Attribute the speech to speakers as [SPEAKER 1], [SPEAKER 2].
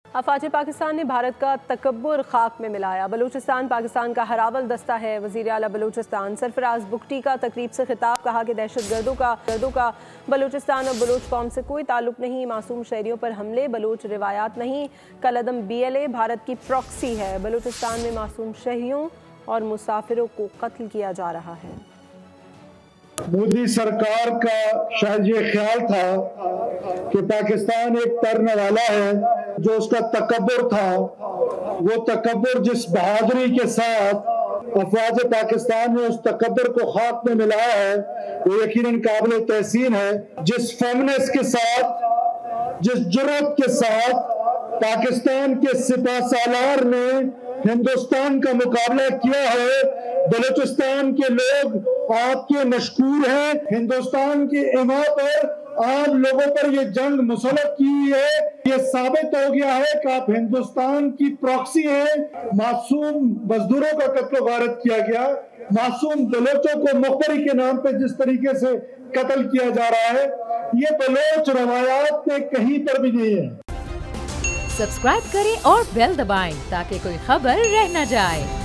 [SPEAKER 1] अफवाज पाकिस्तान ने भारत का तकब्बुर खाक में मिलाया। बलूचिस्तान पाकिस्तान का हरावल दस्ता है। वज़ीर आला बलूचिस्तान सरफराज बुगटी का तकरीब से खिताब, कहा कि दहशतगर्दों का बलूचिस्तान और बलूच कौम से कोई ताल्लुक नहीं। मासूम शहरियों पर हमले बलूच रिवायात नहीं। कलअदम BLA भारत की प्रॉक्सी है। बलूचिस्तान में मासूम शहरियों और मुसाफिरों को कत्ल किया जा रहा है।
[SPEAKER 2] मोदी सरकार का शायद ये ख्याल था कि पाकिस्तान एक तर्न वाला है, जो उसका तकब्बुर था, वो तकब्बुर जिस बहादुरी के साथ अफवाज पाकिस्तान ने उस तकब्बुर को खाक में मिलाया है, वो यकीनन काबिल तहसीन है। जिस फेमनेस के साथ, जिस जुर्रत के साथ पाकिस्तान के सिपह सालार ने हिंदुस्तान का मुकाबला किया है, बलूचिस्तान के लोग आपके मशकूर हैं। हिंदुस्तान की इमा पर आप लोगों पर ये जंग मुसल्लत की हुई है। ये साबित हो गया है कि आप हिंदुस्तान की प्रॉक्सी हैं। मासूम मजदूरों का कत्ल गारत किया गया, मासूम बलोचों को मुखबरी के नाम पे जिस तरीके से कत्ल किया जा रहा है, ये बलोच रवायात में कहीं पर भी नहीं है।
[SPEAKER 3] सब्सक्राइब करें और बेल दबाएं ताकि कोई खबर रह न जाए।